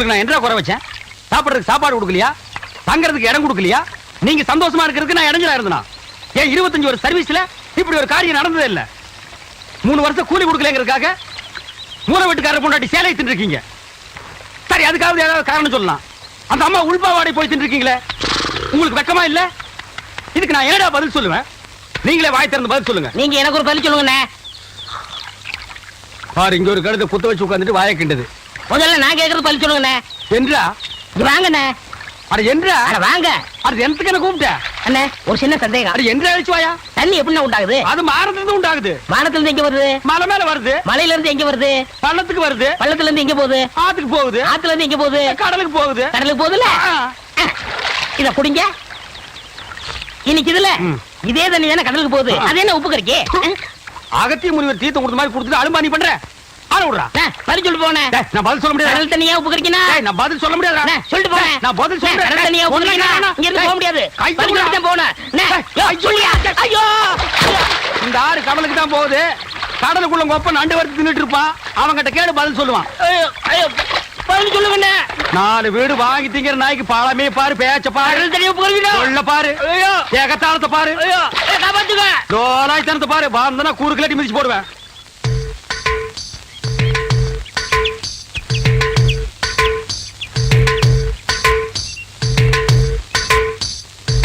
உங்களுக்கு நான் என்ன குறை வச்சேன்? சாப்பிடுறதுக்கு சாப்பாடு கொடுக்கலையா? தங்கறதுக்கு இடம் கொடுக்கலையா? நீங்க சந்தோஷமா இருக்கிறதுக்கு நான் இடைஞ்சலா இருந்தனா? ஏன் 25 வருஷ சர்வீஸ்ல இப்படி ஒரு காரியம் நடந்ததே இல்ல. 3 வருஷம் கூலி கொடுக்கலங்கிறதுக்காக மூணு வீட்டுக்காரர் பொண்டாட்டி சேலை தின்னுருக்கீங்க. சரி, அதுக்காவது ஏதாவது காரணம் சொல்லலாம். அந்த அம்மா உள்பாவாடை போய் தின்னுருக்கீங்களே, உங்களுக்கு வெக்கமா இல்ல? இதுக்கு நான் என்னடா பதில் சொல்லுவேன்? நீங்களே வாய் திறந்து பதில் சொல்லுங்க. நீங்க எனக்கு ஒரு பதில் சொல்லுங்க. பாரு, இங்க ஒரு கழுதை குத்த வச்சு உட்கார்ந்துட்டு வாயை கிண்டது. முதல்ல நான் கேக்குறது பதில் சொல்லுங்க. என்றா வாங்கண்ணே. அட என்றா? அட வாங்க. அது என்னத்துக்கு என்ன கூப்பிட்ட? அண்ணே, ஒரு சின்ன சந்தேகம். அட என்றா அழிச்சு வாயா. தண்ணி எப்படி உண்டாகுது? அது மானத்துல இருந்து உண்டாகுது. மானத்துல இருந்து எங்க வருது? மலை மேல வருது. மலையில இருந்து எங்க வருது? பள்ளத்துக்கு வருது. பள்ளத்துல இருந்து எங்க போகுது? ஆத்துக்கு போகுது. ஆத்துல இருந்து எங்க போகுது? கடலுக்கு போகுது. கடலுக்கு போகுதுல. இத குடிங்க. இன்னைக்கு இதுல இதே தண்ணி தானே கடலுக்கு போகுது. அது என்ன உப்பு கறிக்கு? அகத்திய முனிவர் தீர்த்தம் கொடுத்த மாதிரி கொடுத்துட்டு அலும்பானி பண்ற. ஆள விடுறா. பதில் சொல்லிட்டு போனே. நான் பதில் சொல்ல முடியாது. கடல் தண்ணியா உப்பு கறிக்கினா? நான் பதில் சொல்ல முடியாது. சொல்லிட்டு போனே. நான் பதில் சொல்றேன். கடல் தண்ணியா உப்பு கறிக்கினா? இங்க இருந்து போக முடியாது. பதில் சொல்லிட்டு போனே. ஐயோ, இந்த ஆறு கடலுக்கு தான் போகுது. கடலுக்குள்ள கொப்ப நண்டு வறுத்து தின்னுட்டு இருப்பான். அவங்கிட்ட கேடு பதில் சொல்லுவான். பதில் சொல்லுங்க. 4 வீடு வாங்கி திங்கிற நாய்க்கு பாலமே பாரு, பேச்ச பாரு, சொல்ல பாரு, ஏகத்தாளத்தை பாரு, தோலாய்த்தனத்தை பாரு. வாழ்ந்தனா கூறு கிளட்டி மிதிச்சு போடுவேன்.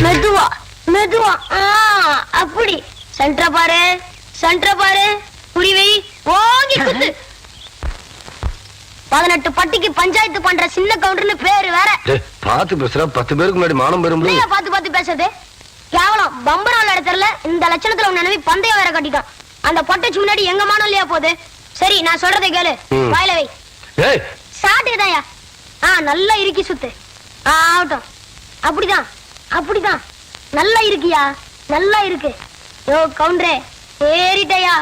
மெதுவா மெதுவா. அப்படி சென்டர பாரு, சென்டர பாரு. புடி வை, ஓங்கி குத்து. 18 பட்டிக்கு பஞ்சாயத்து பண்ற சின்ன கவுண்டர்னு பேரு வேற. பாத்து பேசுற 10 பேருக்கு முன்னாடி மானம் பெறும். பாத்து பேசுறது கேவலம். பம்பரம் இடத்துல இந்த லட்சணத்துல உன்னை நம்பி பந்தயம் வேற கட்டிட்டான். அந்த பொட்டச்சு முன்னாடி எங்க மானம் இல்லையா போகுது? சரி, நான் சொல்றதை கேளு. வாயில வை. சாட்டுதாயா? நல்லா இருக்கி சுத்து. ஆகட்டும். அப்படிதான் அப்படிதான். நல்லா இருக்கியா? நல்லா இருக்கு. யோ கவுண்டரே, ஏறிட்டயா?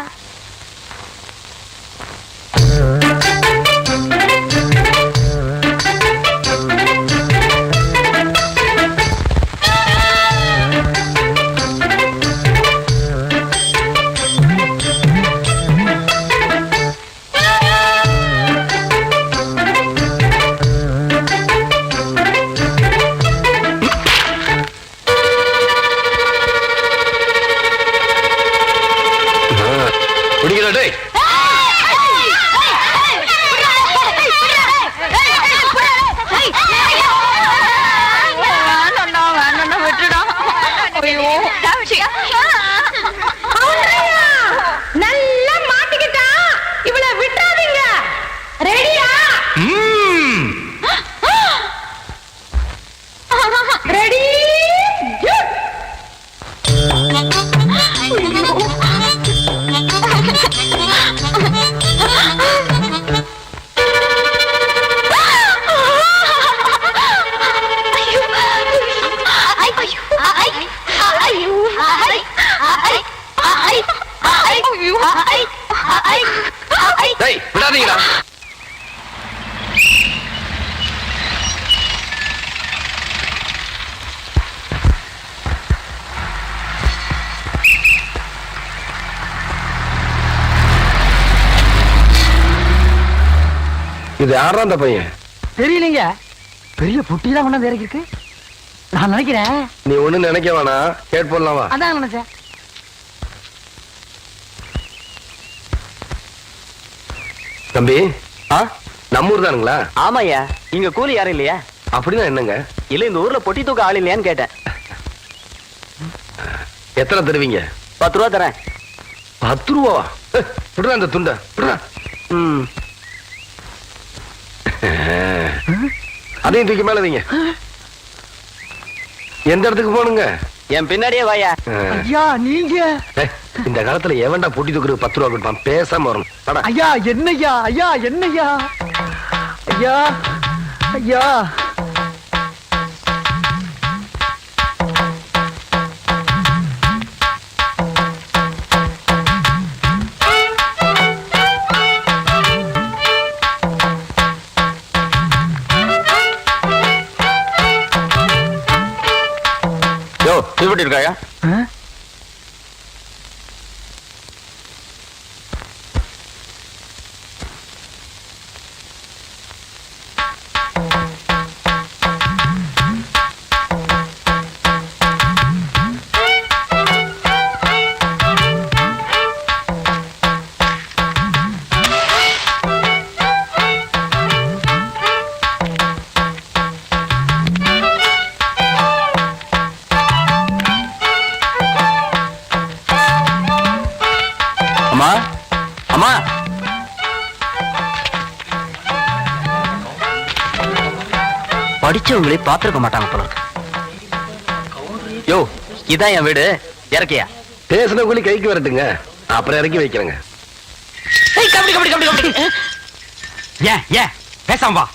நல்லா மாட்டிக்கிட்டா இவளை விட்டுறாதீங்க. ரெடியா? ரெடி? விடாதீங்களா? இது யாரா அந்த பையன்? தெரியலங்க. பெரிய புட்டி தான் கொண்டு இறக்கி இருக்கு. நான் நினைக்கிறேன். நீ ஒண்ணு நினைக்க வேணாம், கேட் போடலாம். வா. அதான் நினைச்சேன். தம்பி, நம்ம ஊர் தானுங்களா? ஆமாய்யா. இங்க கூலி யாரும் இல்லையா? அப்படின்னா என்னங்க? இல்ல, இந்த ஊர்ல பொட்டி தூக்க ஆள் இல்லையான்னு கேட்டேன். எத்தனை தருவீங்க? 10 ரூபா தரேன். 10 ரூபாவா? விடுறா அந்த துண்டை, விடுறா. அதையும் தூக்கி மேல வைங்க. எந்த இடத்துக்கு போனுங்க? என் பின்னாடியே வாயா. ஐயா, நீங்க இந்த காலத்துல எவன்டா பொட்டி தூக்குறது 10 ரூபா கொடுப்பான்? பேசாம வரும். ஐயா என்னையா? ஐயா என்னையா? ஐயா ஐயா. தீவட்டி இருக்காயா? படிச்சவங்களே பாத்துருக்க மாட்டாங்க போல இருக்கு. யோ இதான் என் வீடு, இறக்கியா? பேசின கூலி கைக்கு வரட்டுங்க, அப்புறம் இறக்கி வைக்கிறேங்க. கபடி கபடி கபடி கபடி. ஏன் ஏன் பேசாம வா.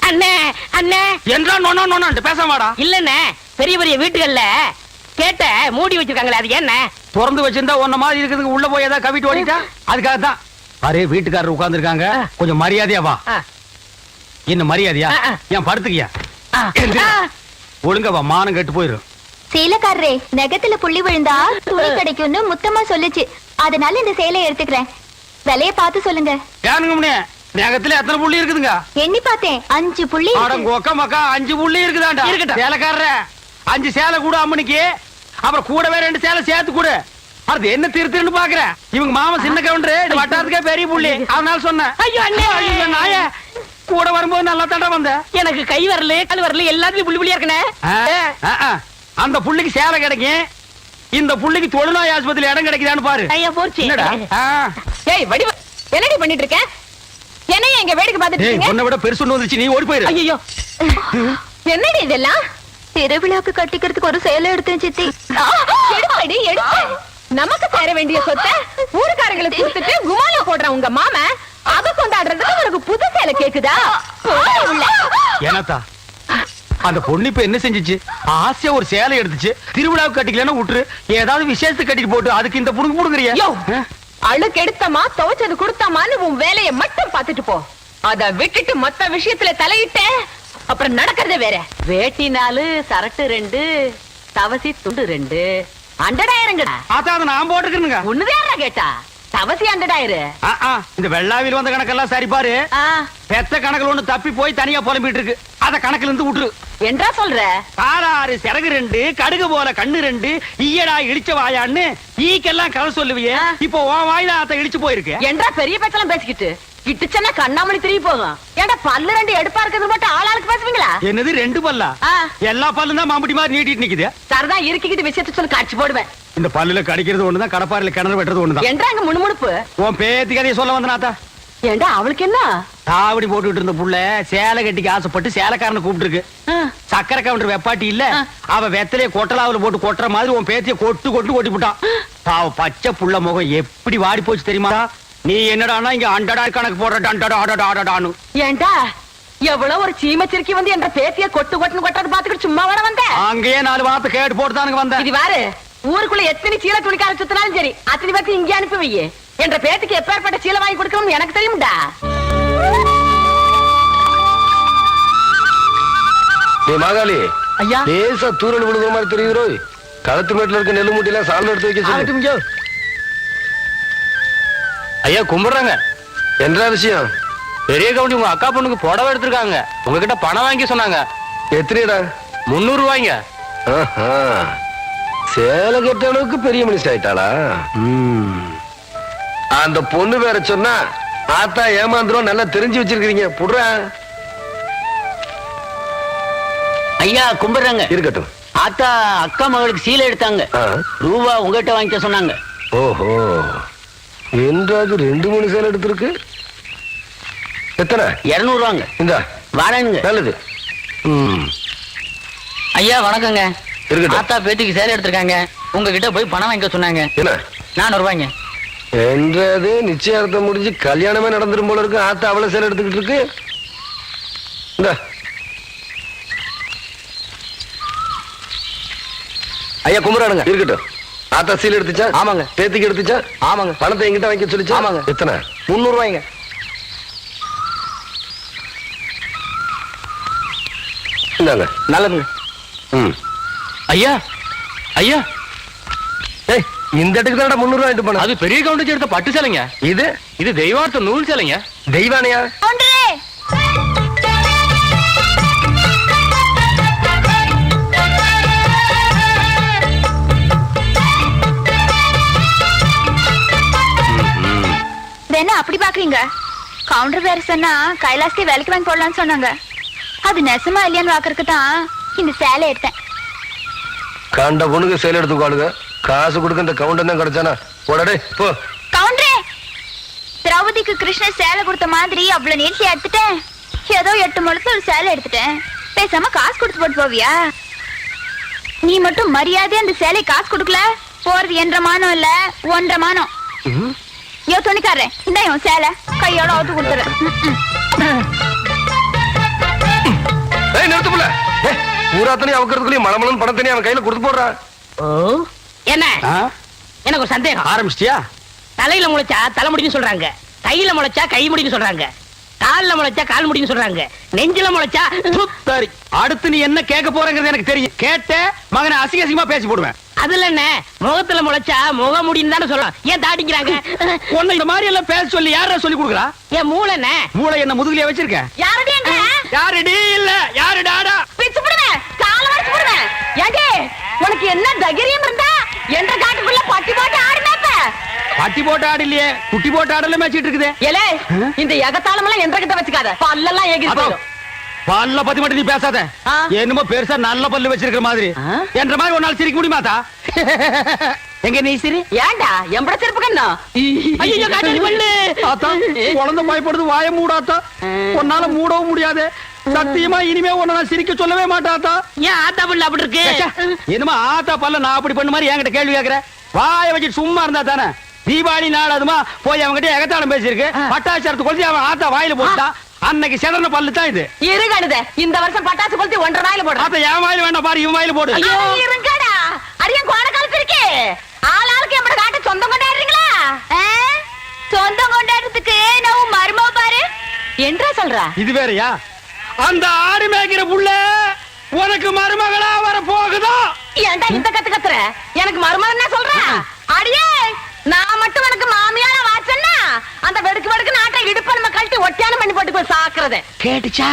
அண்ணே அண்ணே என்றா நோனோ நோனோன்ட்டு பேசாம வாடா. இல்லண்ணே, பெரிய பெரிய வீட்டுகள்ல கேட்ட மூடி வச்சிருக்காங்களே, அது என்ன? திறந்து வச்சிருந்தா ஒன்ன மாதிரி இருக்குதுங்க, உள்ள போய் ஏதாவது கவிட்டு ஓடிட்டா அதுக்காக தான். அரே வீட்டுக்காரர் உட்கார்ந்து இருக்காங்க, கொஞ்சம் மரியாதையா வா. என்ன மரியாதையா? ஏன் படுத்துக்கியா? ஒழுங்கா வா, மானம் கெட்டு போயிரும். சேலைக்காரரே, நெகத்துல புள்ளி விழுந்தா துணி கிடைக்கும்னு முத்தமா சொல்லுச்சு, அதனால இந்த சேலையை எடுத்துக்கிறேன். விலைய பார்த்து சொல்லுங்க. ஏனுங்க முன்னே நகத்துல எத்தனை புள்ளி இருக்குதுங்க? எண்ணி பார்த்தேன், 5 புள்ளி. கொக்க மக்கா 5 புள்ளி இருக்குதாண்டா. இருக்கட்டும் சேலைக்காரர, 5 சேலை கூட அம்மனிக்கு, அப்புறம் கூடவே 2 சேலை சேர்த்து கூட. அது என்ன திருத்திருன்னு பாக்குற? இவங்க மாமா சின்ன கவுண்டர், வட்டாரத்துக்கே பெரிய புள்ளி, அதனால சொன்னேன். ஐயோ அண்ணே, ஐயோ நாய, கூட வரும்போது நல்லா தாண்டா வந்த. எனக்கு கை வரல கால் வரல எல்லாத்துலயும் புள்ளி புள்ளியா இருக்கனே. அந்த புள்ளிக்கு சேலை கிடைக்கும், இந்த புள்ளிக்கு தொழுநோய் ஆஸ்பத்திரி இடம் கிடைக்குதான்னு பாரு. ஐயா போச்சு. என்னடா? ஏய் வடிவ, என்னடி பண்ணிட்டு இருக்க? என்னைய எங்க வேடிக்கை பார்த்துட்டு டேய், இருக்கீங்க? உன்னை விட பெருசு ஒண்ணு வந்துச்சு, நீ ஓடி போயிரு. ஐயோ என்னடி இதெல்லாம்? திருவிழாக்கு கட்டிக்கிறதுக்கு ஒரு சேலை எடுத்தேன் சித்தி. எடுப்படி எடுத்து நமக்கு சேர வேண்டிய சொத்தை ஊருக்காரங்களுக்கு கொடுத்துட்டு குமாலா போடுறான் உங்க மாமா. அத கொண்டாடுறதுக்கு உனக்கு புது சேலை கேக்குதா? ஏனாத்தா அந்த பொண்ணு இப்ப என்ன செஞ்சுச்சு? ஆசையா ஒரு சேலை எடுத்துச்சு, திருவிழாவுக்கு கட்டிக்கலன்னா விட்டுரு, ஏதாவது விசேஷத்துக்கு கட்டிட்டு போட்டு அதுக்கு இந்த புடுங்க புடுங்குறியா? அழுக்கு எடுத்தமா துவைச்சது கொடுத்தாமான்னு உன் வேலையை மட்டும் பார்த்துட்டு போ. அத விட்டுட்டு மத்த விஷயத்துல தலையிட்ட அப்புறம் நடக்கிறதே வேற. வேட்டி 4, சரட்டு 2, தவசி துண்டு 2, அண்டடாயிரங்கடா. ஆத்தா அதை நான் போட்டுக்கிறேனுங்க. ஒண்ணுதேரா கேட்டா தவசி அண்டடாயிரு. இந்த வெள்ளாவில் வந்த கணக்கெல்லாம் சரி பாரு. பெத்த கணக்குல ஒண்ணு தப்பி போய் தனியா புலம்பிட்டு இருக்கு, அத கணக்குல இருந்து விட்டுரு. என்றா சொல்ற? காராறு சிறகு 2, கடுகு போல கண்ணு 2, ஈயடா இடிச்ச வாயான்னு ஈக்கெல்லாம் கதை சொல்லுவியே, இப்போ உன் வாயில அத இடிச்சு போயிருக்கு. என்றா பெரிய பேச்செல்லாம் பேசிக்கிட்டு கிட்டுச்சன்னா கண்ணாமணி திரும்பி போகும். ஏன்டா பல்லு 2 எடுப்பா இருக்கிறது மட்டும் ஆளாளுக்கு பேசுவீங்களா? என்னது 2 பல்லா? எல்லா பல்லும் தான் மாம்பட்டி மாதிரி நீட்டிட்டு நிக்குது. சரதான் இருக்கிட்டு விஷயத்தை சொல்லி காட்சி போடுவேன். இந்த பல்லுல கடிக்கிறது ஒண்ணுதான், கடப்பாரில கிணறு வெட்டுறது ஒண்ணுதான். என்றாங்க முணுமுணுப்பு. உன் பேத்தி கதையை சொல்ல வந்தனாத்தா. ஏண்டா அவளுக்கு என்ன? தாவடி போட்டுட்டு இருந்த புள்ள சேலை கட்டிக்கு ஆசைப்பட்டு சேலைக்காரனை கூப்பிட்டு இருக்கு. சக்கரை கவுண்டர் வெப்பாட்டி இல்ல, அவ வெத்தலைய கொட்டலாவுல போட்டு கொட்டுற மாதிரி உன் பேத்திய கொட்டு கொட்டு கொட்டி போட்டான். அவ பச்சை புள்ள முகம் எப்படி வாடி போச்சு தெரியுமா? நீ என்னடானா இங்க அண்டடா கணக்கு போடுறான்னு. ஏண்டா எவ்வளவு ஒரு சீமச்சிருக்கி வந்து என்ற பேத்திய கொட்டு கொட்டுன்னு கொட்டது பாத்துக்கிட்டு சும்மா வர வந்த? அங்கேயே 4 வார்த்தை கேட்டு போட்டுதானுங்க வந்தேன். இது வாரு, ஊருக்குள்ள எத்தனை சீலை துணிக்கார சுத்தினாலும் சரி அத்தனை பேத்தி இங்கே அனுப்பி வையே. என்ற பேத்துக்கு எப்பேற்பட்ட சீலை வாங்கி கொடுக்கணும்னு எனக்கு தெரியும்டா. மாகாளி ஐயா, லேசா தூரல் விழுகிற மாதிரி தெரியுதோ? களத்து மேட்டுல இருக்க நெல்லு மூட்டையில சால்ல எடுத்து வைக்க சொல்லு. ஐயா கும்பிடுறாங்க. என்ன விஷயம்? பெரிய கவுண்டி உங்க அக்கா பொண்ணுக்கு புடவை எடுத்திருக்காங்க, உங்ககிட்ட பணம் வாங்கி சொன்னாங்க. எத்தனைடா? 300 ரூபாய்ங்க. சேலை கட்ட அளவுக்கு பெரிய மனுஷன் ஆயிட்டாளா? அந்த பொண்ணு வேற சொன்னா ஆத்தா ஏமாந்துரும், நல்லா தெரிஞ்சு வச்சிருக்கீங்க. புடுற ஐயா கும்பிடுறாங்க. இருக்கட்டும். ஆத்தா அக்கா மகளுக்கு சீலை எடுத்தாங்க, ரூபா உங்ககிட்ட வாங்கிக்க சொன்னாங்க. ஓஹோ, என்றாவது 2-3 சேலை எடுத்திருக்கு. எத்தனை? 200 ரூபாங்க. இந்த வாரேனுங்க. நல்லது. ஐயா வணக்கங்க. இருக்கட்டும். ஆத்தா பேத்திக்கு சேலை எடுத்திருக்காங்க, உங்ககிட்ட போய் பணம் வாங்கிக்க சொன்னாங்க. என்ன? 400 ரூபாய்ங்க. என்றது நிச்சயார்த்தம் முடிஞ்சு கல்யாணமே நடந்துரும் போல இருக்கு. ஆத்தா அவ்வளவு சேலை எடுத்துக்கிட்டு இருக்கு. இந்த ஐயா கும்பிடானுங்க. இருக்கட்டும். ஆத்தா சீல் எடுத்துச்சா? ஆமாங்க. பேத்திக்கு எடுத்துச்சா? ஆமாங்க. பணத்தை எங்கிட்ட வாங்கி சொல்லிச்சா? ஆமாங்க. எத்தனை? 300 ரூபாய்ங்க. இந்தாங்க. நல்லதுங்க. ஐயா ஐயா, இந்த இடத்துக்கு தான் 300 வாங்கிட்டு போன. அது பெரிய கவுண்டர் எடுத்த பட்டு சேலைங்க. இது தெய்வார்த்த நூல் சேலைங்க. தெய்வானையா? என்ன அப்படி பாக்குறீங்க? கவுண்டர் வேற சொன்னா கைலாசத்தை வேலைக்கு வாங்கி போடலாம்னு சொன்னாங்க. அது நெசமா இல்லையான்னு பாக்குறதுக்கு தான் இந்த சேலை எடுத்தேன். கண்ட பொண்ணுக்கு சேலை எடுத்துக்காளுங்க, காசு கொடுக்க இந்த கவுண்டர் தான் கிடைச்சானா? போடடே போ. கவுண்டரே, திரௌபதிக்கு கிருஷ்ணர் சேலை கொடுத்த மாதிரி அவ்வளவு நீட்சி எடுத்துட்டேன். ஏதோ 8 முழத்துல ஒரு சேலை எடுத்துட்டேன். பேசாம காசு கொடுத்து போட்டு போவியா? நீ மட்டும் மரியாதை அந்த சேலை காசு கொடுக்கல போறது என்ற மானம் இல்ல 1.5 மானம். யோ துணிக்காரன் இந்த சேலை கையோட அவுத்து கொடுத்துரு. நிறுத்துப்புல பூராத்தனி அவக்கிறதுக்குள்ளயும் மலமலன் பணம் தனி அவன் கையில கொடுத்து போடுறான். என்ன ஆ? எனக்கு ஒரு சந்தேகம். ஆரம்பிச்சிட்டியா? தலையில முளைச்சா தலைமுடின்னு சொல்றாங்க, கையில முளைச்சா கை முடின்னு சொல்றாங்க, கால்ல முளைச்சா கால் முடின்னு சொல்றாங்க, நெஞ்சில முளைச்சா சரி, அடுத்து நீ என்ன கேட்க போறங்கிறது எனக்கு தெரியும். கேட்ட மகனை அசிங்க அசிங்கமா பேசி போடுவேன். அதுல என்ன முகத்துல முளைச்சா முக முடின்னு தானே சொல்லலாம். ஏன் தாடிக்கிறாங்க? உன்னை இந்த மாதிரி எல்லாம் பேச சொல்லி யாரா சொல்லி கொடுக்குறா? என் மூளை என்ன மூளை என்ன முதுகுலயே வச்சிருக்க? யாரடி எங்க யாருடி இல்ல யாரு டாடா பிச்சு போடுவேன், கால வரைச்சு போடுவேன். ஏண்டி உனக்கு என்ன தைரியம் இருந்தா என்ற காட்டுக்குள்ள பட்டி போட்டு ஆடுனப்ப? பட்டி போட்டு ஆடு இல்லையே, குட்டி போட்டு ஆடல மேய்ச்சிட்டு இருக்குது. ஏலே இந்த எகத்தாளம் எல்லாம் என்ற கிட்ட வச்சுக்காத, பல்லெல்லாம் ஏகி போயிடும். பல்ல பத்தி மட்டும் நீ பேசாத. ஆ. என்னமோ பெருசா நல்ல பல்லு வச்சிருக்கிற மாதிரி. ஆ? என்ற மாதிரி ஒரு நாள் சிரிக்க முடியுமாதா? எங்க நீ சிரி? ஏண்டா எம்பட செருப்பு கண்ணா? ஐயோ காட்டடி பல்லு. ஆத்தா, குழந்தை பயப்படுது, வாய மூடாத்தா. உன்னால மூடவும் முடியாது. சத்தியமா இனிமே உன்னை நான் சிரிக்க சொல்லவே மாட்டாத்தா. ஏன் ஆத்தா பல்லு அப்படி இருக்கு? என்னமா ஆத்தா பல்ல நான் அப்படி பண்ண மாதிரி என்கிட்ட கேள்வி கேக்குற? வாய வச்சுட்டு சும்மா இருந்தா தானே. தீபாவளி நாள் அதுமா போய் அவங்ககிட்ட எகத்தாளம் பேசியிருக்கு. பட்டாச்சாரத்து கொளுத்தி அவன் ஆத்தா வாயில போட்டா. அன்னைக்கு செதறன பல்லு தான் இது. இருங்கடுத இந்த வருஷம் பட்டாசு கொளுத்தி 1.5 வாயில போடு. ஆத்தா என் வாயில வேண்டாம் பாரு, இவன் வாயில போடு. ஐயோ இருங்கடா, அடியன் கோட காலத்து இருக்கே. ஆளாளுக்கு எம்பட காட்ட சொந்தம் கொண்டாடுறீங்களா? சொந்தம் கொண்டாடுறதுக்கு நான் மருமவ பாரு என்றா சொல்றா? இது வேறயா? அந்த ஆடு மேய்க்கிற புள்ள உனக்கு மருமகளா வர போகுதா? ஏன்டா இந்த கத்து கத்துற? எனக்கு மருமகன் என்ன சொல்ற? அடியே நான் மட்டும் உனக்கு மாமியார வாச்சன்னா அந்த வெடுக்கு வெடுக்கு நாட்டை இடுப்ப நம்ம கழட்டி ஒட்டியானம் பண்ணி போட்டு போய் சாக்குறத கேட்டுச்சா?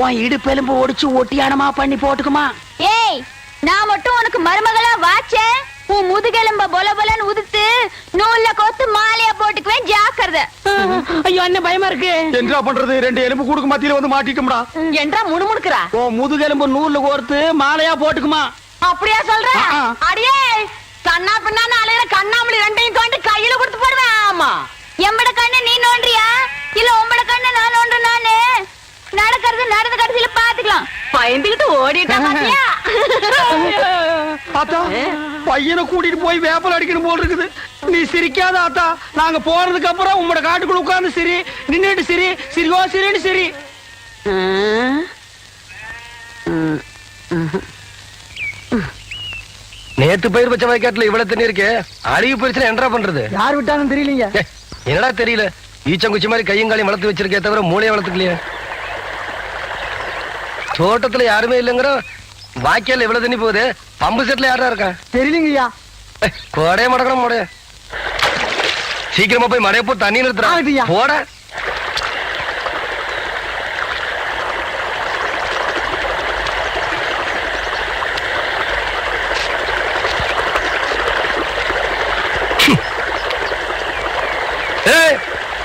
உன் இடுப்பெலும்பு ஒடிச்சு ஒட்டியானமா பண்ணி போட்டுக்குமா? ஏய், நான் மட்டும் உனக்கு மருமகளா வாச்சேன், உன் முதுகெலும்ப பொல பொலன்னு உதுத்து நூல்ல கோத்து மாலையா போட்டுக்குவேன், ஜாக்கிரதை. ஐயோ என்ன பயமா இருக்கு. என்ன பண்றது? 2 எலும்பு கூடுக்கு மத்தியில வந்து மாட்டிட்டோம்டா. என்றா முணுமுணுக்குறா? ஓ முதுகெலும்பு நூல்ல கோர்த்து மாலையா போட்டுக்குமா? அப்படியா சொல்ற? ஆ. அடியே கண்ணா பின்னான்னு அலையிற கண்ணாமலி 2ஐயும் தோண்டி கையில கொடுத்து போடுவேன். ஆமா எம்பட கண்ணு நீ நோண்டியா இல்ல உம்பட கண்ணு நான் நோண்டு? நானு நடக்கிறது நடந்த கடைசியில பாத்துக்கலாம். பயந்துகிட்டு ஓடிட்டா பாத்தியா? ஆத்தா, பையனை கூட்டிட்டு போய் வேப்பல் அடிக்கணும் போல் இருக்குது. நீ சிரிக்காத ஆத்தா. நாங்க போறதுக்கு அப்புறம் உங்களோட காட்டுக்குள்ள உட்கார்ந்து சிரி, நின்னுட்டு சிரி, சிரிகோ சிரின்னு சிரி. நேத்து பயிர் வச்ச வயக்காட்டுல இவ்வளவு தண்ணி இருக்கு. அருவி போயிருச்சுன்னா என்னடா பண்றது? யார் விட்டான்னு தெரியலீங்க. என்னடா தெரியல, ஈச்சங்குச்சி மாதிரி கையும் காலையும் வளர்த்து வச்சிருக்கே தவிர மூளையை வளர்த்துக்கலையே. தோட்டத்துல யாருமே இல்லைங்கிற வாய்க்கால இவ்வளவு தண்ணி போகுது. பம்பு செட்ல யாரா இருக்கா? தெரியலங்கய்யா. கோடையே மடக்கணும் மடைய. சீக்கிரமா போய் மடைய போ, தண்ணி ஆகுதுய்யா. நிறுத்துறா போட.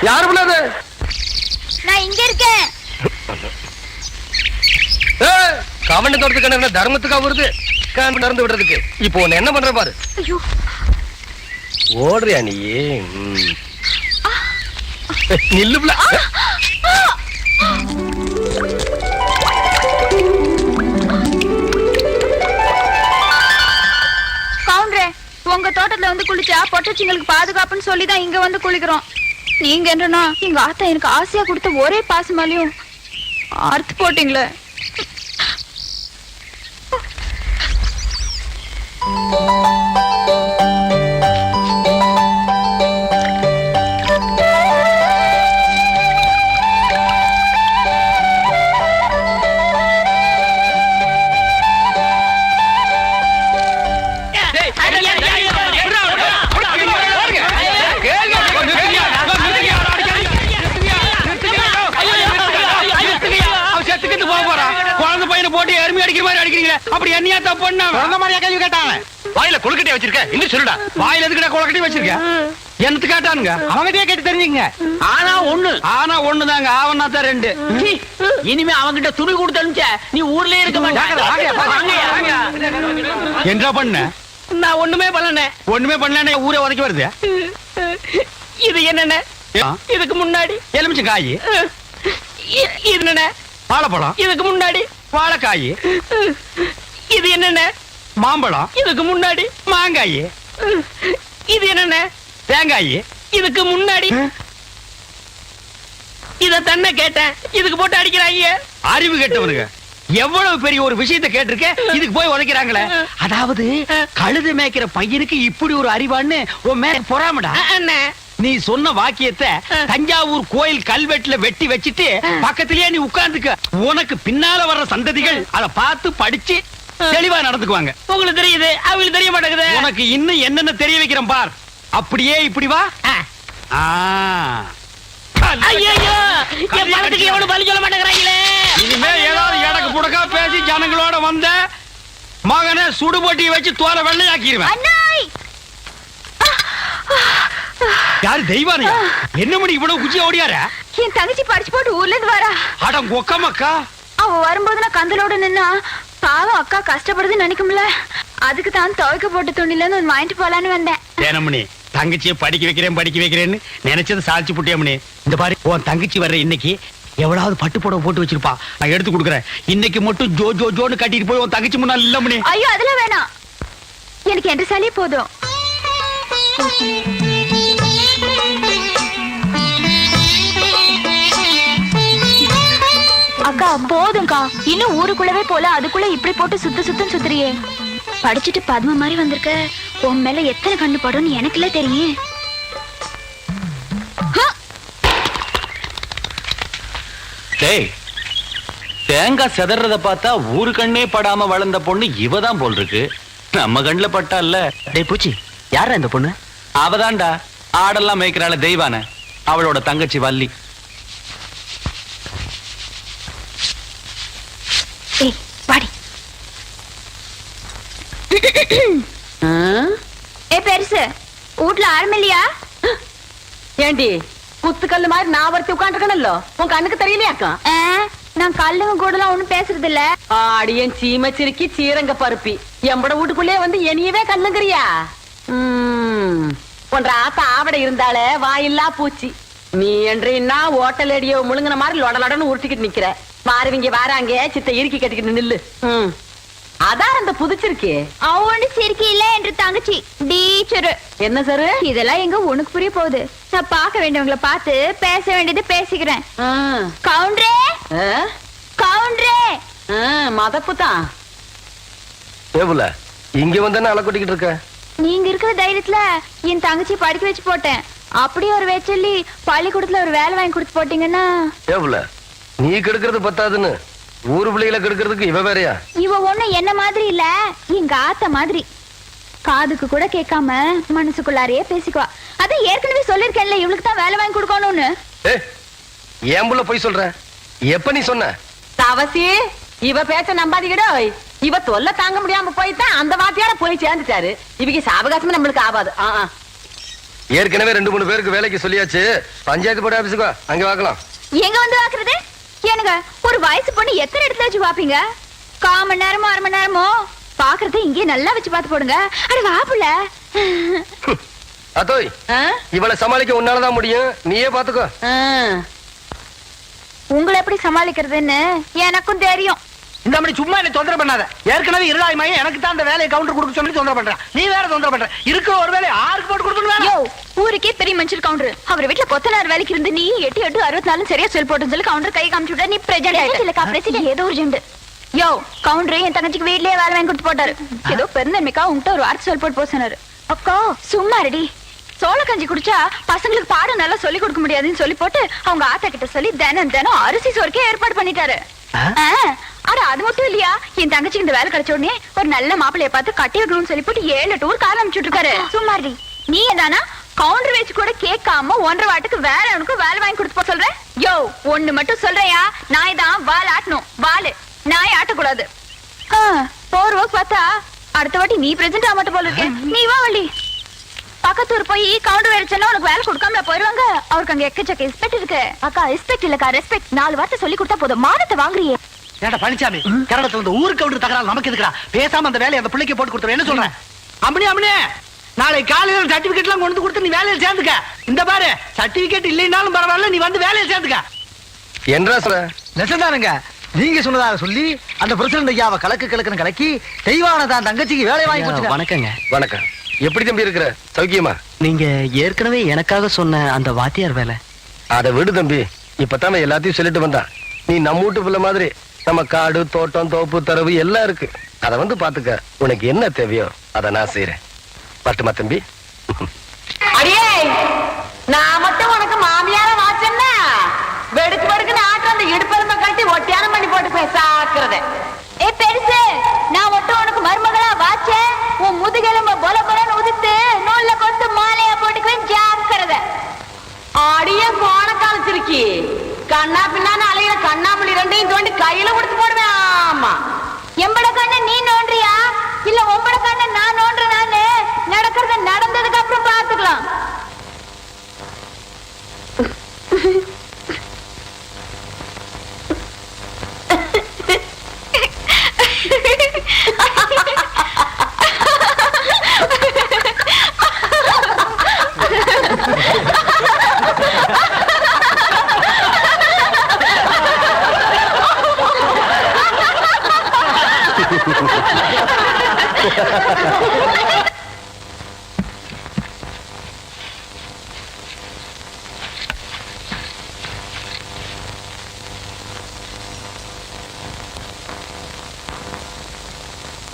யாரு பிள்ளாது? நான் இங்க இருக்கேன். கவனம் தோட்டத்துக்கு என்ன தர்மத்துக்கா வருது நடந்து விடுறதுக்கு? இப்போ உன்னை என்ன பண்ற பாரு. ஐயோ, ஓடுறியா நீ? நில்லு பிள்ளை. கவுண்டரே, உங்க தோட்டத்துல வந்து குளிச்சா பொட்டச்சிங்களுக்கு பாதுகாப்புன்னு சொல்லிதான் இங்க வந்து குளிக்கிறோம். நீங்க என்னன்னா எங்க ஆத்தா எனக்கு ஆசையா கொடுத்த ஒரே பாசமாலையும் அறுத்து போட்டீங்களே. போட்டு எருமை அடிக்கிற மாதிரி அடிக்கிறீங்களே, அப்படி என்னையா தப்பு பண்ண? அந்த மாதிரியா கேள்வி கேட்டாங்க? வாயில கொழுக்கட்டை வச்சிருக்க, இன்னும் சொல்லுடா. வாயில எதுக்குடா கொழுக்கட்டை வச்சிருக்க? என்னத்து கேட்டானுங்க? அவங்ககிட்டயே கேட்டு தெரிஞ்சுங்க. ஆனா ஒண்ணுதாங்க, ஆவனா தான் 2. இனிமே அவங்கிட்ட துணி கொடுத்து அனுப்பிச்ச நீ ஊர்லயே இருக்க மாட்டாங்க. என்ன பண்ண? நான் ஒண்ணுமே பண்ணல. ஒண்ணுமே பண்ணல, ஊரே உதைக்க வருது. இது என்னென்ன? இதுக்கு முன்னாடி எலுமிச்சம் காய். இது என்ன? வாழைப்பழம். இதுக்கு முன்னாடி வாழைக்காய். இது என்னென்ன? மாம்பழம். இதுக்கு முன்னாடி மாங்காய். இது என்னென்ன? தேங்காய். இதுக்கு முன்னாடி இத தன்ன கேட்டேன், இதுக்கு போட்டு அடிக்கிறாங்க. அறிவு கெட்டவனுங்க, எவ்வளவு பெரிய ஒரு விஷயத்தை கேட்டிருக்க, இதுக்கு போய் உதைக்கிறாங்களே. அதாவது கழுது மேய்க்கிற பையனுக்கு இப்படி ஒரு அறிவான்னு உன் மேல பொறாமடா. அண்ணே, நீ சொன்ன வாக்கியத்தை தஞ்சாவூர் கோயில் கல்வெட்டுல வெட்டி வச்சிட்டு பக்கத்திலேயே நீ உட்கார்ந்துக்க. உனக்கு பின்னால வர்ற சந்ததிகள் அதை பார்த்து படிச்சு தெளிவா நடந்துக்குவாங்க. உங்களுக்கு தெரியுது, அவங்களுக்கு தெரிய மாட்டேங்குது. உனக்கு இன்னும் என்னென்ன தெரிய வைக்கிறேன் பார். அப்படியே இப்படி வா. ஆ. ஐயோ, என் பணத்துக்கு எவ்வளவு பதில் சொல்ல மாட்டேங்கிறாங்களே. இனிமே ஏதாவது எடக்கு புடக்கா பேசி ஜனங்களோட வந்த மகனை சுடுபொட்டியை வச்சு தோலை வெள்ளையாக்கிடுவேன். அண்ணாய் யாரு தெய்வானையா? என்ன மணி இவ்வளவு குச்சி ஓடியார? என் தங்கச்சி படிச்சு போட்டு ஊர்ல இருந்து வரா. அடம் கொக்கமக்கா. அவ வரும்போது நான் கந்தலோட நின்னா பாவம் அக்கா கஷ்டப்படுதுன்னு நினைக்கும்ல, அதுக்கு தான் துவைக்க போட்டு துணில இருந்து வாங்கிட்டு போலான்னு வந்தேன். தேனமணி, தங்கச்சியை படிக்க வைக்கிறேன்னு நினைச்சது சாதிச்சு புட்டியமணி. இந்த பாரு, உன் தங்கச்சி வர்ற இன்னைக்கு எவ்வளவு பட்டு புடவை போட்டு வச்சிருப்பா, நான் எடுத்து கொடுக்குறேன். இன்னைக்கு மட்டும் ஜோ ஜோ ஜோன்னு கட்டிட்டு போய் உன் தங்கச்சி முன்னாள் இல்லமணி. ஐயோ அதெல்லாம் வேணாம், எனக்கு என்ற சாலியே போதும். அக்கா போதும்க்கா, இன்னும் ஊருக்குள்ளவே போல அதுக்குள்ள இப்படி போட்டு சுத்தம் சுத்துறியே. படிச்சுட்டு பத்ம மாதிரி வந்திருக்க, உன் மேல எத்தனை கண்ணு படும்னு எனக்குல தெரியும். டேய், தேங்காய் செதறத பார்த்தா ஊரு கண்ணே படாம வளர்ந்த பொண்ணு இவதான் போல் இருக்கு. நம்ம கண்ணுல பட்டா இல்ல. டேய் பூச்சி, யாரா இந்த பொண்ணு? அவதான்டா ஆடெல்லாம் மேய்க்கிறாள் தெய்வான, அவளோட தங்கச்சி வள்ளி. ஏய் வாடி. ஏ பெருசு, வீட்ல ஆரம்பில்லையா? ஏண்டி குத்துக்கல்லு மாதிரி நான் ஒருத்தி உட்காந்துருக்கணும்ல, உன் கண்ணுக்கு தெரியலையாக்கா? நான் கல்லுங்க கூடலாம் ஒண்ணும் பேசுறது இல்ல. ஆடியன் சீமச்சிருக்கி சீரங்க பருப்பி எம்பட வீட்டுக்குள்ளே வந்து என்னையவே கண்ணுங்கிறியா? ஒன்ற ஆத்தா ஆவட இருந்தாலே வாயில்லா பூச்சி. நீ என்றா ஓட்டல் அடியோ முழுங்கின மாதிரி லொடலொடன்னு உருட்டிக்கிட்டு நிக்கிற. மாறுவீங்க வாராங்க சித்த இறுக்கி கட்டிக்கிட்டு நில்லு. அதான் அந்த புதுச்சிருக்கே. அவனு சிரிக்கி இல்ல என்று தங்கச்சி டீச்சரு. என்ன சாரு இதெல்லாம் எங்க உனக்கு புரிய போகுது? நான் பார்க்க வேண்டியவங்களை பார்த்து பேச வேண்டியது பேசிக்கிறேன். கவுண்டரே கவுண்டரே. மதப்பு தான். ஏவுல இங்க வந்தானே அலை கொட்டிக்கிட்டு இருக்க. நீங்க இருக்கிற தைரியத்துல என் தங்கச்சி படிக்க வச்சு போட்டேன். அப்படியே ஒரு வேச்சொல்லி பள்ளிக்கூடத்துல ஒரு வேலை வாங்கி கொடுத்து போட்டீங்கன்னா. ஏவுல நீ கெடுக்கிறது பத்தாதுன்னு ஊரு பிள்ளைகளை கெடுக்கிறதுக்கு இவ வேறையா? இவ ஒண்ணு என்ன மாதிரி இல்ல, எங்க ஆத்த மாதிரி. காதுக்கு கூட கேட்காம மனசுக்குள்ளாரையே பேசிக்குவா. அதான் ஏற்கனவே சொல்லிருக்கேன்ல, இவளுக்கு தான் வேலை வாங்கி கொடுக்கணும்னு. ஏன் புள்ள போய் சொல்ற? எப்ப நீ சொன்ன? தவசி இவ பேச்ச நம்பாதீங்கடோ. இவ தொல்லை தாங்க முடியாம போய்தான் அந்த வாத்தியார போய் சேர்ந்துட்டாரு. இவங்க சாவகாசமே நம்மளுக்கு ஆகாது. ஏற்கனவே 2-3 பேருக்கு வேலைக்கு சொல்லியாச்சு. பஞ்சாயத்து போர்டு ஆபீஸுக்கு அங்க வாக்கலாம். எங்க வந்து வாக்குறது? ஏனுங்க, ஒரு வயசு பொண்ணு எத்தனை இடத்துல வச்சு பாப்பீங்க? 1/4 மணி நேரமோ 1/2 மணி நேரமோ பாக்குறது இங்கே நல்லா வச்சு பாத்து போடுங்க. அட வாப்புல. அத்தோய், இவளை சமாளிக்க உன்னாலதான் முடியும், நீயே பாத்துக்கோ. உங்களை எப்படி சமாளிக்கிறதுன்னு எனக்கும் தெரியும். இந்த மாதிரி சும்மா என்ன தொந்தரவு பண்ணாத. ஏற்கனவே இருளாய் எனக்கு தான் அந்த வேலையை கவுண்டர் கொடுக்க சொல்லி தொந்தரவு பண்ற. நீ வேற தொந்தரவு பண்ற. இருக்கிற ஒரு வேலை ஆருக்கு போட்டு கொடுக்கணும். யோ, ஊருக்கே பெரிய மனுஷர் கவுண்டர். அவர் வீட்டுல கொத்தனார் வேலைக்கு இருந்து நீ 8 64 சரியா சொல் போட்டுன்னு சொல்லி கவுண்டர் கை காமிச்சு விட்டா நீ பிரசிடென்ட் இல்லக்கா. பிரசிடென்ட் ஏதோ ஒரு ஜெண்டு. யோ, கவுண்டர் என் தங்கச்சிக்கு வீட்லயே வேலை வாங்கி கொடுத்து போட்டாரு. ஏதோ பெருந்தன்மைக்கா உங்ககிட்ட ஒரு வார்த்தை சொல் போட்டு போக சொன்னாரு. அக்கா சும்மா ரெடி. சோள கஞ்சி குடிச்சா பசங்களுக்கு பாடம் நல்லா சொல்லி கொடுக்க முடியாதுன்னு சொல்லி போட்டு அவங்க ஆத்தா கிட்ட சொல்லி தினம் அரிசி சோறுக்கே ஏற்பாடு பண்ணிட்டாரு. ஆனா அது மட்டும் இல்லையா, என் தங்கச்சிக்கு இந்த வேலை கிடைச்ச உடனே ஒரு நல்ல மாப்பிள்ளைய பார்த்து கட்டி வைக்கணும்னு சொல்லி போட்டு 7 டூர் கார் அனுப்பிச்சுட்டு இருக்காரு. சும்மாடி நீ என்னன்னா கவுண்டர் வச்சு கூட கேட்காம 1.5 வாட்டுக்கு வேற அவனுக்கு வேலை வாங்கி கொடுத்து போக சொல்ற. யோ, ஒண்ணு மட்டும் சொல்றையா, நாய் தான் வால் ஆட்டணும். வாலு நாய் ஆட்டக்கூடாது. போர்வ பார்த்தா அடுத்த வாட்டி நீ பிரசன்ட் ஆக மாட்ட போல இருக்கேன். நீ வா வள்ளி. பக்கத்தூர் போய் கவுண்டர் வேலை சொன்னா உனக்கு வேலை கொடுக்காமல போயிருவாங்க. அவருக்கு அங்க எக்கச்சக்க ரெஸ்பெக்ட் இருக்கு. அக்கா ரெஸ்பெக்ட் இல்லக்கா ரெஸ்பெக்ட். 4 வார்த்தை சொல்லி கொடுத்தா போதும், மானத்தை வாங்குறியே. ஏடா பழனிசாமி, கரடத்துல இந்த ஊருக்கு கவுண்டர் தகராறு நமக்கு எதுக்குடா? பேசாம அந்த வேலையை அந்த பிள்ளைக்கு போட்டு கொடுத்துரு. என்ன சொல்றேன்? அம்மனே நாளை காலையில சர்டிபிகேட் எல்லாம் கொண்டு கொடுத்து நீ வேலையில சேர்ந்துக்க. இந்த பாரு, சர்டிபிகேட் இல்லைனாலும் பரவாயில்ல, நீ வந்து வேலையில சேர்ந்துக்க. என்றா சொல்ற? நெசந்தானுங்க, நீங்க சொன்னதாக சொல்லி அந்த பிரசிடண்ட் ஐயாவை கலக்குன்னு கலக்கி தெய்வான தான் தங்கச்சிக்கு வேலை வாங்கி கொடுத்துட்டா. வணக்கங்க. வணக்கம். எப்படி தம்பி இருக்கிற? சௌக்கியமா? நீங்க ஏற்கனவே எனக்காக சொன்ன அந்த வாத்தியார் வேலை. அதை விடு தம்பி, இப்பதான் எல்லாத்தையும் சொல்லிட்டு வந்தான். நீ நம்ம வீட்டு பிள்ளை மாதிரி நம்ம காடு தோட்டம் தோப்பு தரவு எல்லாம் இருக்கு. அதை வந்து பாத்துக்க. உனக்கு என்ன தேவையோ அதை நான் செய்யறேன். பட்டுமா தம்பி? அடியே, நான் மட்டும் உனக்கு மாமியார வாச்சேன்னா வெடுக்கு வெடுக்குன்னு ஆட்டு அந்த இடுப்பெருமை கட்டி ஒட்டியானம் பண்ணி போட்டு பேசாக்குறத. ஏ பெருசு, நான் மட்டும் உனக்கு மருமகளா வாச்சேன், உன் முதுகெலும்ப பொல பொலன்னு உதித்து நூல்ல கொண்டு மாலையா போட்டுக்குவேன் ஜாக்கிரத. அடியே கோணக்கால சிரிக்கி, கண்ணா பின்னான்னு அலையில கண்ணாமூலி ரெண்டையும் தோண்டி கையில கொடுத்து போடுவேன். ஆமா, எம்பட கண்ணு நீ நோன்றியா இல்ல உம்பட கண்ணு நான் நோன்றனான்னு நடக்கிறது நடந்ததுக்கு அப்புறம் பாத்துக்கலாம்.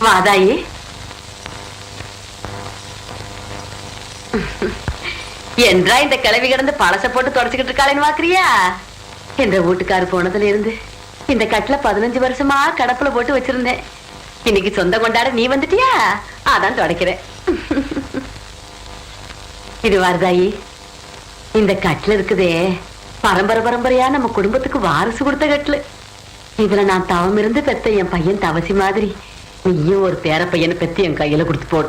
வாதாயி, என்றா இந்த கிளவி கிடந்து பழச போட்டு தொடச்சுக்கிட்டு இருக்காளேன்னு பாக்குறியா? என்ற வீட்டுக்காரு போனதுல இருந்து இந்த கட்டுல 15 வருஷமா கடப்புல போட்டு வச்சிருந்தேன். இன்னைக்கு சொந்தம் கொண்டாட நீ வந்துட்டியா, அதான் தொடக்கிறேன். இது வாரதாயி, இந்த கட்டுல இருக்குதே பரம்பரை பரம்பரையா நம்ம குடும்பத்துக்கு வாரிசு கொடுத்த கட்டுல. இதுல நான் தவம் இருந்து பெத்த என் பையன் தவசி மாதிரி நீயும் ஒரு பேர பையனை பெத்து என் கையில கொடுத்து போடு.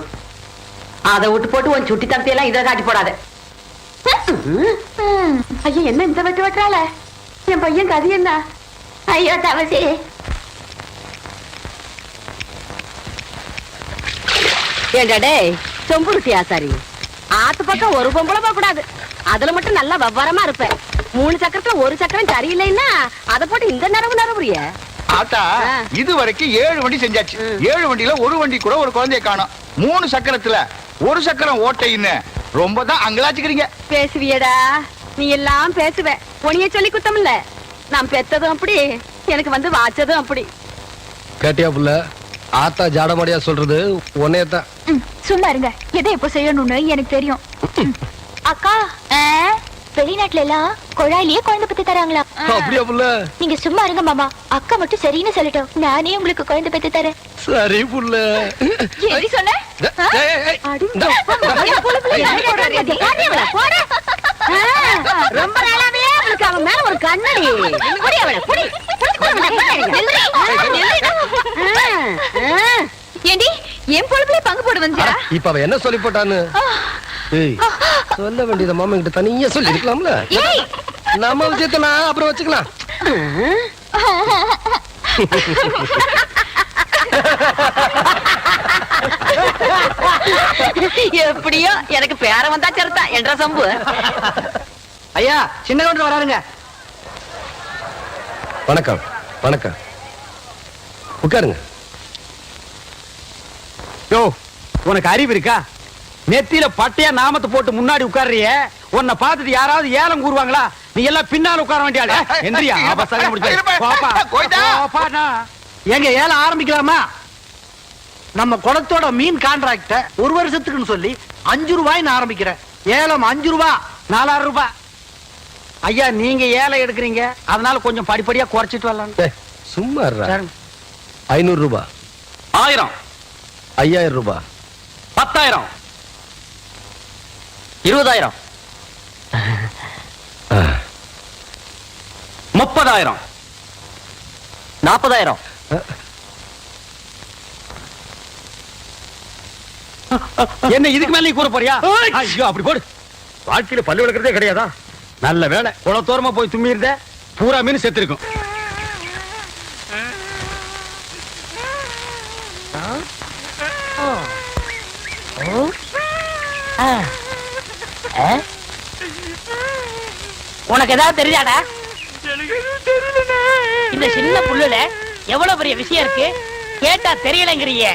அதை விட்டு போட்டு உன் சுட்டி தம்பி இதை காட்டி போடாத. ஐயா, என்ன இந்த வெட்டு வெட்டுறாள? என் பையன் கதி என்ன? ஐயோ தவசி, ஏண்டாடே சொம்புருட்டி ஆசாரி, ஆத்து பக்கம் ஒரு பொம்பளை போக கூடாது. அதுல மட்டும் நல்லா விவரமா இருப்பேன். 3 சக்கரத்துல ஒரு சக்கரம் சரியில்லைன்னா அதை போட்டு இந்த நரவுறிய. ஆத்தா, இது வரைக்கும் 7 வண்டி செஞ்சாச்சு. 7 வண்டியில ஒரு வண்டி கூட ஒரு குழந்தைய காணோம். 3 சக்கரத்துல ஒரு சக்கரம் ஓட்டைன்னு ரொம்ப தான் அங்கலாச்சுக்கிறீங்க. பேசுவியடா, நீ எல்லாம் பேசுவ. உனிய சொல்லி குத்தம் இல்ல. நான் பெத்ததும் அப்படி, எனக்கு வந்து வாச்சதும் அப்படி. கேட்டியா புள்ள? ஆத்தா ஜாடமாடியா சொல்றது உன்னையத்தான். சும்மா இருங்க. எதை எப்ப செய்யணும்னு எனக்கு தெரியும். அக்கா, வெளிநாட்டுல எல்லாம் குழாயிலேயே குழந்தை பத்தி தராங்களா? அப்படியா புள்ள? நீங்க சும்மா இருங்க மாமா. அக்கா மட்டும் சரின்னு சொல்லட்டும், நானே உங்களுக்கு குழந்தை பத்தி தரேன். சரி புள்ள. எப்படி சொன்ன? ரொம்ப நாளாவே அவளுக்கு அவன் மேல ஒரு கண்ணடி. ஏண்டி என் பொழுதுல பங்கு போட வந்தியா? இப்ப அவ என்ன சொல்லி போட்டான்னு சொல்ல வேண்டியத மாமா கிட்ட தனியா சொல்லி இருக்கலாம்ல. நம்ம விஷயத்த நான் அப்புறம் வச்சுக்கலாம். எப்படியோ எனக்கு பேர வந்தா சரிதா என்ற சம்பு. ஐயா, சின்ன கவுண்டர் வராருங்க. வணக்கம். வணக்கம். உட்காருங்க. யோ, உனக்கு அறிவு இருக்கா? நெத்தியில பட்டையா நாமத்தை போட்டு முன்னாடி உட்கார்றிய, உன்னை பார்த்துட்டு யாராவது ஏலம் கூறுவாங்களா? நீ எல்லாம் பின்னால உட்கார வேண்டிய எந்திரியா? எங்க ஏலம் ஆரம்பிக்கலாமா? நம்ம குளத்தோட மீன் கான்ட்ராக்ட 1 வருஷத்துக்குன்னு சொல்லி 5 ரூபாய்ன்னு ஆரம்பிக்கிறேன். ஏலம் 5 ரூபாய், 4000 ரூபாய். ஐயா, நீங்க ஏலம் எடுக்கிறீங்க, அதனால கொஞ்சம் படிப்படியா குறைச்சிட்டு வரலாம். சும்மா 500 ரூபாய், 1000, 5000 ரூபாய், 10,000, 20,000, 30,000, 40,000. என்ன இதுக்கு மேல நீ கூற போறியா? ஐயோ, அப்படி போடு. வாழ்க்கையில பல்லு விளக்குறதே கிடையாதா? நல்ல வேலை, குளத்தோரமா போய் தும்மி இருந்த பூரா மீன் செத்து இருக்கும். உனக்கு ஏதாவது தெரியாதா? இந்த சின்ன புல்லுல எவ்வளவு பெரிய விஷயம் இருக்கு, கேட்டா தெரியலங்கிறியே.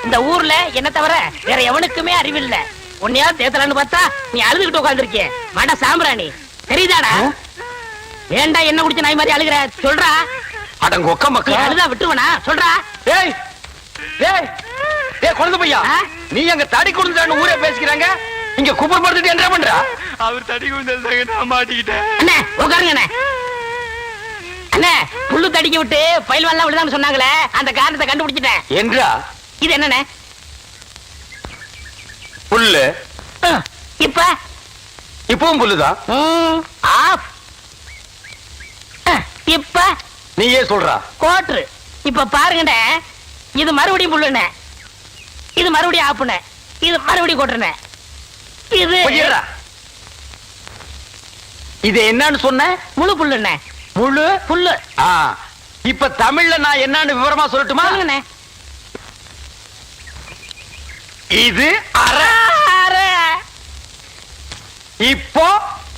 இந்த ஊர்ல என்ன தவிர வேற எவனுக்குமே அறிவில்ல. உன்னையா தேத்தலான்னு பார்த்தா நீ அழுதுகிட்டு உட்காந்துருக்கிய. மட சாம்பிராணி தெரியுதாடா? ஏண்டா என்ன குடிச்ச நாய் மாதிரி அழுகுற? சொல்றா. அடங்க ஒக்க நீ மக்கள். அழுதா விட்டுவனா? சொல்றா. ஏய் ஏய் ஏய் குழந்தை பையா, நீ அங்க தடி குடுந்தான்னு ஊரே பேசிக்கிறாங்க, இங்க குப்பர் படுத்துட்டு என்ன பண்ற? அவர் தடி குந்தாங்க, நான் மாட்டிக்கிட்டேன். அண்ணே உட்காருங்க அண்ணே. அண்ணே புல்லு தடிக்க விட்டு பயில்வான்லாம் விழுதான்னு சொன்னாங்களே, அந்த காரணத்தை கண்டுபிடிச்சிட்டேன். என்றா இது என்னண்ணே? புல்லு. இப்ப இப்பவும் புல்லுதான். ஆஃப். இப்ப நீயே சொல்றா. கோட்ரு. இப்ப பாருங்கண்ணே, இது மறுபடியும் புல்லுண்ணே, இது மறுபடியும் ஆப்புண்ணே, இது மறுபடியும் கோட்டுண்ணே. இது பொய்யடா. இது என்னன்னு சொன்ன? முழு புல்லுண்ணே. முழு புல்லு. ஆ, இப்ப தமிழ்ல நான் என்னன்னு விவரமா சொல்லட்டுமா? சொல்லுங்கண்ணே. இது அரை. அரை. இப்போ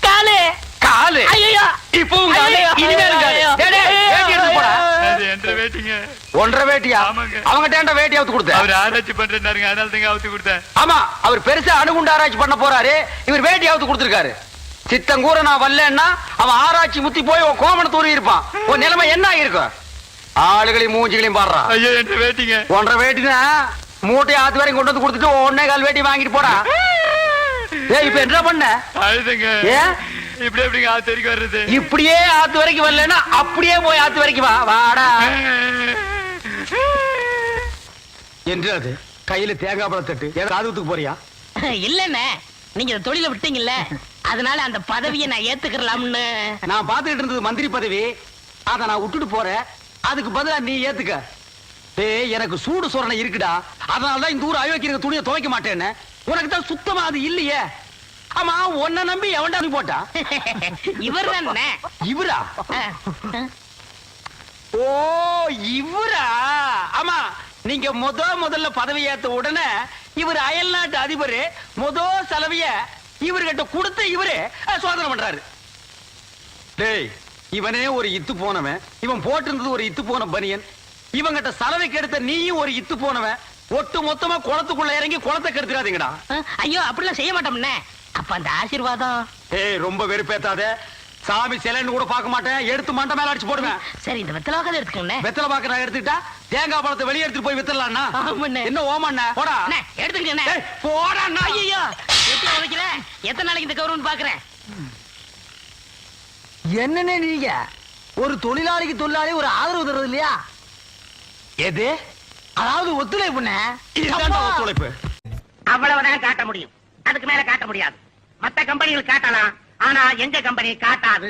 காலு. காலு. ஐயோ. இப்பவும் காலு. ஐயையோ. இனிமேலும் காலு. ஐயோ. டேய், டேய், வேட்டி எடுத்து போடா. அது என்ற வேட்டிங்க. ஒன்றரை வேட்டியா? ஆமாங்க. அவங்கிட்ட வேட்டி அவுத்து கொடுத்த. அவர் ஆராய்ச்சி பண்றாருங்க, அதனால தாங்க அவுத்து கொடுத்தேன். ஆமா, அவர் பெருசா அணுகுண்டு ஆராய்ச்சி பண்ண போறாரு, இவர் வேட்டி அவுத்து கொடுத்திருக்காரு. சித்தங்கூர நான் வரலன்னா அவன் ஆராய்ச்சி முத்தி போய் உன் கோமண தூரி இருப்பான். உன் நிலைமை என்ன இருக்கும்? ஆளுகளையும் மூஞ்சிகளையும் பாடுறான். ஐயோ என்ற வேட்டிங்க. ஒன்றரை வேட்டினா மூட்டை ஆத்து வரையும் கொண்டு வந்து கொடுத்துட்டு 1.25 வேட்டி வாங்கிட்டு போடா. ஏய், இப்ப என்ன பண்ண? அழுதுங்க. ஏன் இப்படி எப்படிங்க ஆத்து வரைக்கும் வர்றது? இப்படியே ஆத்து வரைக்கும் வரலன்னா அப்படியே போய் ஆத்து வரைக்கும் வா. வாடா. என்று அது கையில தேங்காய் பழம் தட்டு ஏதாவது ஆதுத்துக்கு போறியா? இல்லண்ணே, நீங்க இந்த தொழில விட்டீங்கல்ல, அதனால அந்த பதவியை நான் ஏத்துக்கலாம்னு. நான் பாத்துக்கிட்டு இருந்தது மந்திரி பதவி, அத நான் விட்டுட்டு போறேன். அதுக்கு பதிலா நீ ஏத்துக்க. டேய், எனக்கு சூடு சொரணை இருக்குடா, அதனாலதான் இந்த ஊர் அயோக்கியங்க துணியை துவைக்க மாட்டேன்னு. உனக்கு தான் சுத்தமா அது இல்லையே. ஆமா, உன்னை நம்பி எவன்டா நீ போட்டா? இவர் தானே. இவரா? ஓ, இவரா? ஆமா, நீங்க முதல்ல பதவி ஏத்த உடனே இவர் அயல் நாட்டு அதிபர் செலவிய இவர்கிட்ட கொடுத்து இவரு சோதனை பண்றாரு. டேய், இவனே ஒரு இத்து போனவன், இவன் போட்டிருந்தது ஒரு இத்து போன பனியன், இவங்கிட்ட சலவைக்கு எடுத்த நீயும் ஒரு இத்து போனவன். ஒட்டு மொத்தமா குளத்துக்குள்ள இறங்கி குளத்தை கெடுத்துறாதீங்கடா. ஐயோ, அப்படிலாம் செய்ய மாட்டோம்னே. அப்ப அந்த ஆசீர்வாதம். ஏய், ரொம்ப வெறுப்பேத்தாத. சாமி சிலைன்னு கூட பார்க்க மாட்டேன், எடுத்து மண்டை மேல அடிச்சு போடுவேன். சரி, இந்த வெத்தலை வாக்காத எடுத்துக்கோண்ணே. வெத்தலை பாக்க நான் எடுத்துக்கிட்டா தேங்காய் பழத்தை வெளியே எடுத்துட்டு போய் வித்தலாம்னா? ஆமாண்ணே. என்ன ஓமண்ண? போடா. அண்ணே, எடுத்துக்கண்ணே. ஏய், போடா. ஐயோ, எப்படி உதைக்கிற? எத்தனை நாளைக்கு இந்த கௌரவம் பாக்குறேன்? என்னன்னு நீங்க ஒரு தொழிலாளிக்கு தொழிலாளி ஒரு ஆதரவு தர்றது இல்லையா? எது? அதாவது ஒத்துழைப்புண்ணே. இதுதான் ஒத்துழைப்பு. அவ்வளவுதான் காட்ட முடியும், அதுக்கு மேல காட்ட முடியாது. மத்த கம்பெனிகள் காட்டலாம், ஆனா எங்க கம்பெனி காட்டாது.